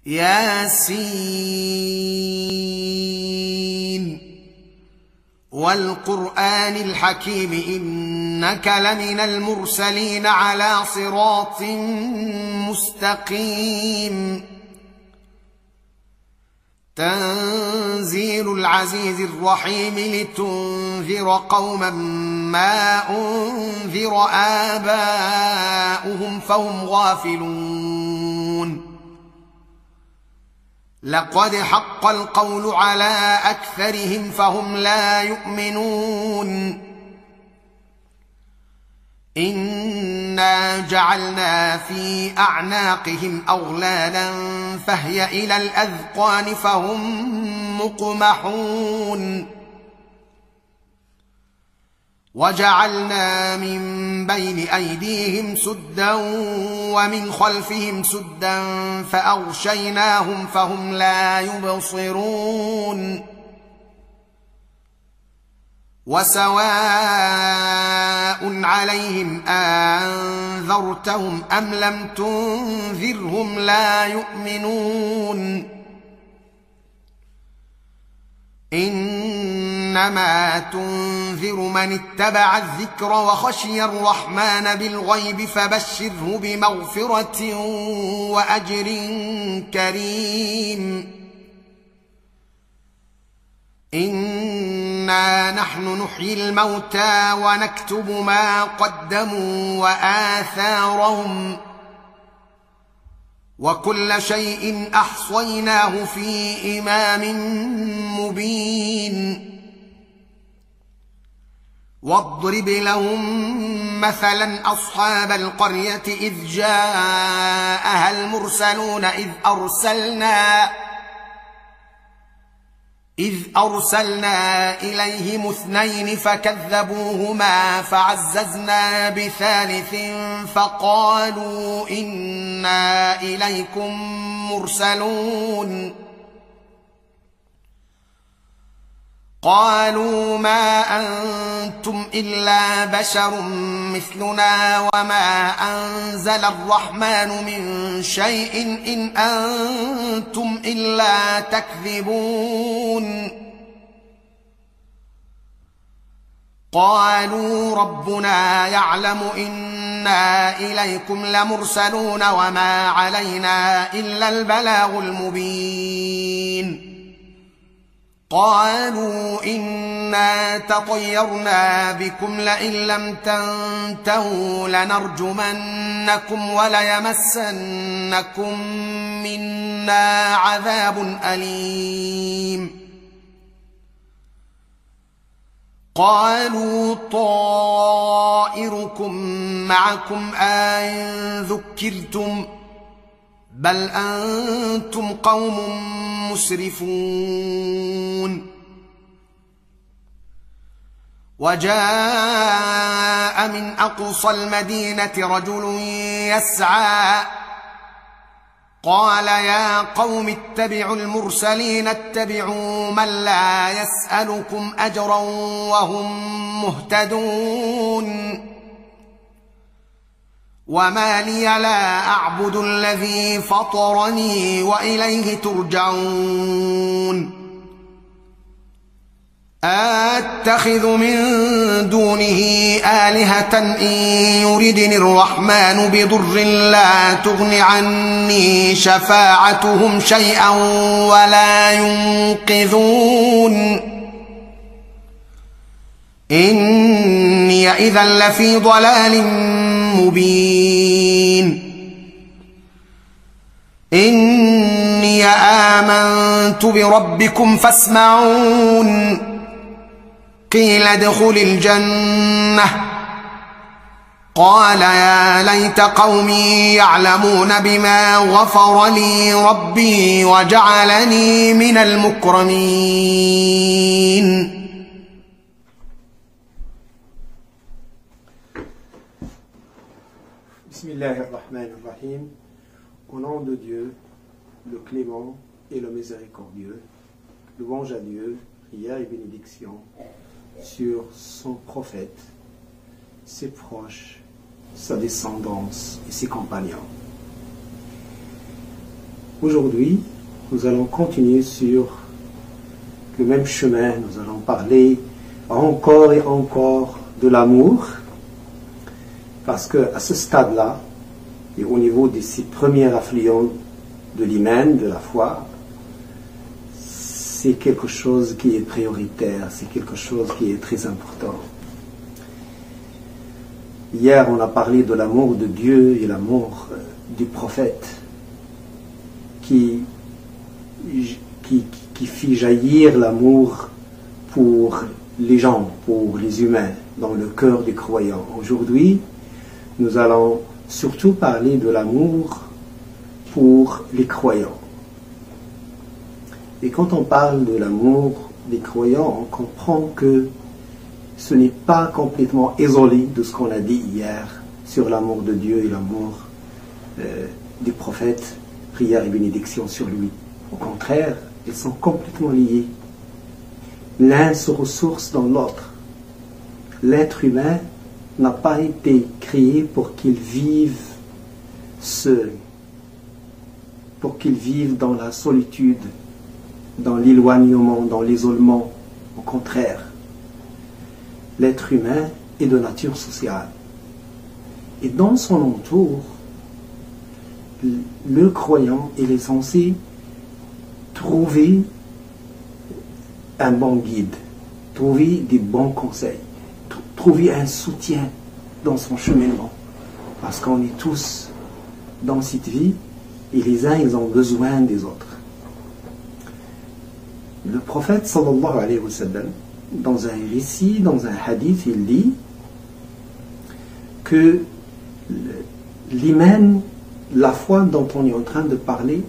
ياسين والقرآن الحكيم إنك لمن المرسلين على صراط مستقيم تنزيل العزيز الرحيم لتنذر قوما ما أنذر آباؤهم فهم غافلون لقد حق القول على أكثرهم فهم لا يؤمنون إنا جعلنا في أعناقهم أغلالا فهي إلى الأذقان فهم مقمحون وجعلنا من بين أيديهم سدا ومن خلفهم سدا فأغشيناهم فهم لا يبصرون وسواء عليهم أنذرتهم أم لم تنذرهم لا يؤمنون إنما تنذر من اتبع الذكر وخشي الرحمن بالغيب فبشره بمغفرة وأجر كريم إنا نحن نحيي الموتى ونكتب ما قدموا وآثارهم وكل شيء أحصيناه في إمام مبين واضرب لهم مثلا أصحاب القرية إذ جاءها المرسلون إذ أرسلنا إليهم اثنين فكذبوهما فعززنا بثالث فقالوا إنا إليكم مرسلون قالوا ما أنتم إلا بشر مثلنا وما أنزل الرحمن من شيء إن أنتم إلا تكذبون قالوا ربنا يعلم إنا إليكم لمرسلون وما علينا إلا البلاغ المبين قالوا إنا تطيرنا بكم لئن لم تنتهوا لنرجمنكم وليمسنكم منا عذاب أليم قالوا طائركم معكم أئن ذكرتم بل أنتم قوم مسرفون وجاء من أقصى المدينة رجل يسعى قال يا قوم اتبعوا المرسلين اتبعوا من لا يسألكم أجرا وهم مهتدون وما لي لا أعبد الذي فطرني وإليه ترجعون أتخذ من دونه آلهة إن يردني الرحمن بضر لا تغن عني شفاعتهم شيئا ولا ينقذون إني إذا لفي ضلال مبين إني آمنت بربكم فاسمعون قيل ادخل الجنة قال يا ليت قومي يعلمون بما غفر لي ربي وجعلني من المكرمين. Bismillahirrahmanirrahim. Au nom de Dieu, le clément et le miséricordieux, louange à Dieu, prière et bénédiction sur son prophète, ses proches, sa descendance et ses compagnons. Aujourd'hui, nous allons continuer sur le même chemin. Nous allons parler encore et encore de l'amour, parce qu'à ce stade-là, et au niveau de ces premiers affluents de l'iman, de la foi, c'est quelque chose qui est prioritaire, c'est quelque chose qui est très important. Hier, on a parlé de l'amour de Dieu et l'amour du prophète qui fit jaillir l'amour pour les gens, pour les humains, dans le cœur des croyants. Aujourd'hui, nous allons surtout parler de l'amour pour les croyants. Et quand on parle de l'amour des croyants, on comprend que ce n'est pas complètement isolé de ce qu'on a dit hier sur l'amour de Dieu et l'amour du prophète, prière et bénédiction sur lui. Au contraire, ils sont complètement liés. L'un se ressource dans l'autre. L'être humain n'a pas été créé pour qu'il vive seul, pour qu'il vive dans la solitude, dans l'éloignement, dans l'isolement. Au contraire, l'être humain est de nature sociale. Et dans son entour, le croyant, il est censé trouver un bon guide, trouver des bons conseils, trouver un soutien dans son cheminement. Parce qu'on est tous dans cette vie et les uns, ils ont besoin des autres. Le prophète sallallahu alayhi wa sallam, dans un récit, dans un hadith, il dit que l'iman, la foi dont on est en train de parler,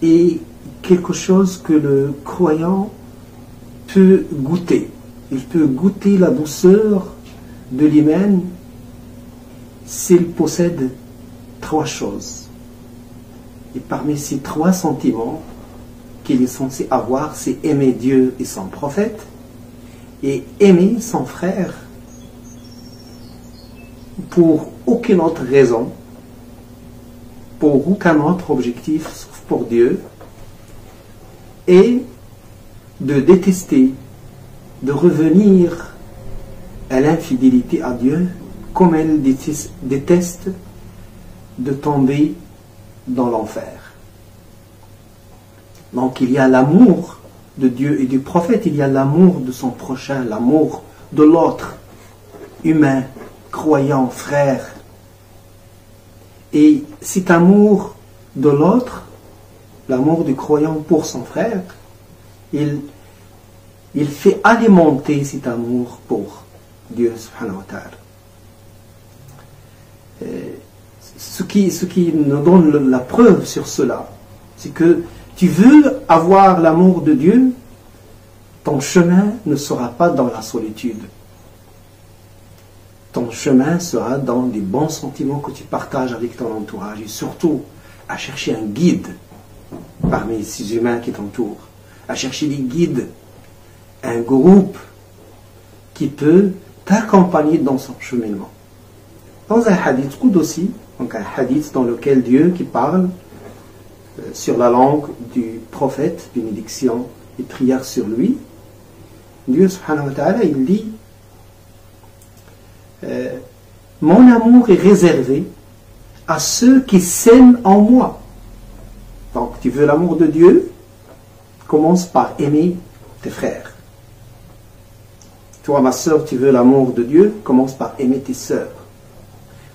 est quelque chose que le croyant peut goûter. Il peut goûter la douceur de l'iman s'il possède trois choses. Et parmi ces trois sentiments qu'il est censé avoir, c'est aimer Dieu et son prophète et aimer son frère pour aucune autre raison, pour aucun autre objectif sauf pour Dieu, et de détester, de revenir à l'infidélité à Dieu, comme elle déteste de tomber dans l'enfer. Donc il y a l'amour de Dieu et du prophète, il y a l'amour de son prochain, l'amour de l'autre, humain, croyant, frère. Et cet amour de l'autre, l'amour du croyant pour son frère, il fait alimenter cet amour pour Dieu subhanahu wa ta'ala. Ce qui nous donne la preuve sur cela, c'est que tu veux avoir l'amour de Dieu, ton chemin ne sera pas dans la solitude. Ton chemin sera dans des bons sentiments que tu partages avec ton entourage, et surtout à chercher un guide parmi ces humains qui t'entourent, à chercher des guides, un groupe qui peut t'accompagner dans son cheminement. Dans un hadith Qudsi, donc un hadith dans lequel Dieu qui parle sur la langue du prophète, bénédiction et prière sur lui, Dieu subhanahu wa ta'ala, il dit mon amour est réservé à ceux qui s'aiment en moi. Donc tu veux l'amour de Dieu, commence par aimer tes frères. Toi, ma sœur, tu veux l'amour de Dieu, commence par aimer tes sœurs.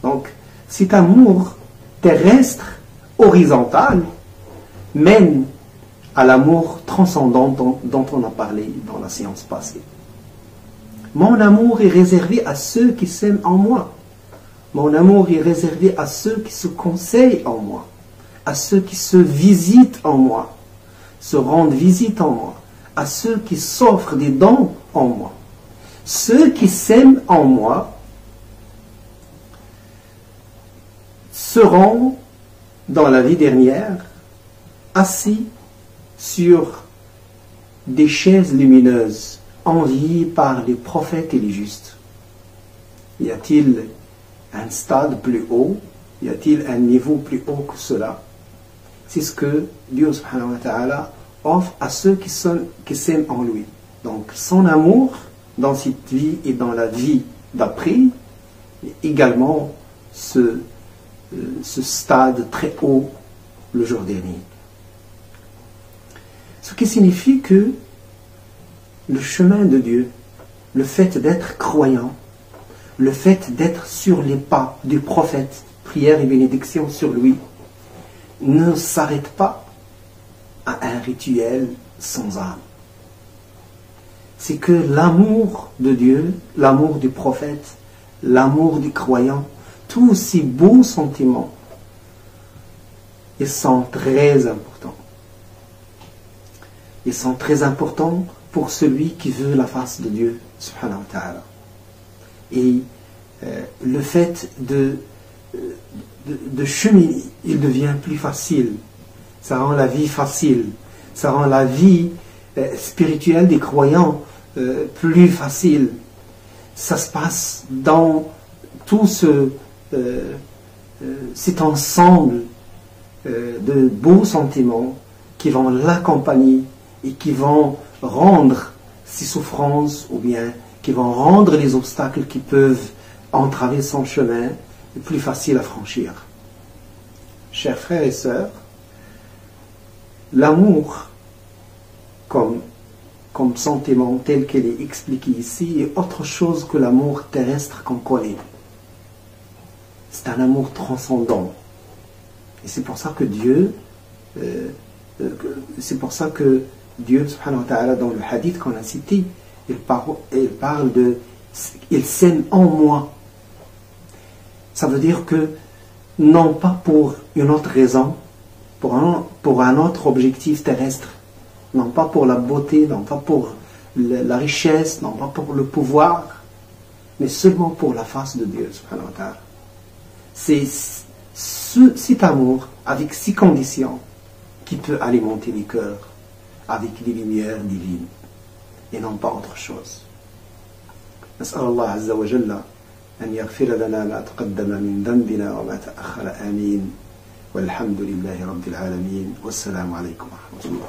Donc, cet amour terrestre, horizontal, mène à l'amour transcendant dont on a parlé dans la séance passée. Mon amour est réservé à ceux qui s'aiment en moi. Mon amour est réservé à ceux qui se conseillent en moi, à ceux qui se visitent en moi, se rendent visite en moi, à ceux qui s'offrent des dons en moi. Ceux qui s'aiment en moi seront, dans la vie dernière, assis sur des chaises lumineuses, enviées par les prophètes et les justes. Y a-t-il un stade plus haut? Y a-t-il un niveau plus haut que cela? c'est ce que Dieu subhanahu wa ta'ala offre à ceux qui s'aiment en lui. Donc son amour dans cette vie et dans la vie d'après, et également ce stade très haut le jour dernier. Ce qui signifie que le chemin de Dieu, le fait d'être croyant, le fait d'être sur les pas du prophète, prière et bénédiction sur lui, ne s'arrête pas à un rituel sans âme. C'est que l'amour de Dieu, l'amour du prophète, l'amour du croyant, tous ces beaux sentiments, ils sont très importants. Ils sont très importants pour celui qui veut la face de Dieu, subhanahu wa ta'ala. Et le fait de cheminer, il devient plus facile. Ça rend la vie facile. Ça rend la vie spirituelle des croyants plus facile. Ça se passe dans tout cet ensemble de beaux sentiments qui vont l'accompagner et qui vont rendre ses souffrances ou bien qui vont rendre les obstacles qui peuvent entraver son chemin plus facile à franchir. Chers frères et sœurs, l'amour comme sentiment tel qu'il est expliqué ici est autre chose que l'amour terrestre qu'on connaît. C'est un amour transcendant. Et c'est pour ça que Dieu, subhanahu wa ta'ala, dans le hadith qu'on a cité, il parle de « il s'aime en moi ». Ça veut dire que, non pas pour une autre raison, pour un autre objectif terrestre, non pas pour la beauté, non pas pour la richesse, non pas pour le pouvoir, mais seulement pour la face de Dieu, subhanahu wa ta'ala. C'est cet amour, avec ces conditions, qui peut alimenter les cœurs avec les lumières divines, et non pas autre chose. نسأل الله عز وجل أن يغفر لنا ما تقدم من ذنبنا وما تأخر آمين والحمد لله رب العالمين والسلام عليكم ورحمة الله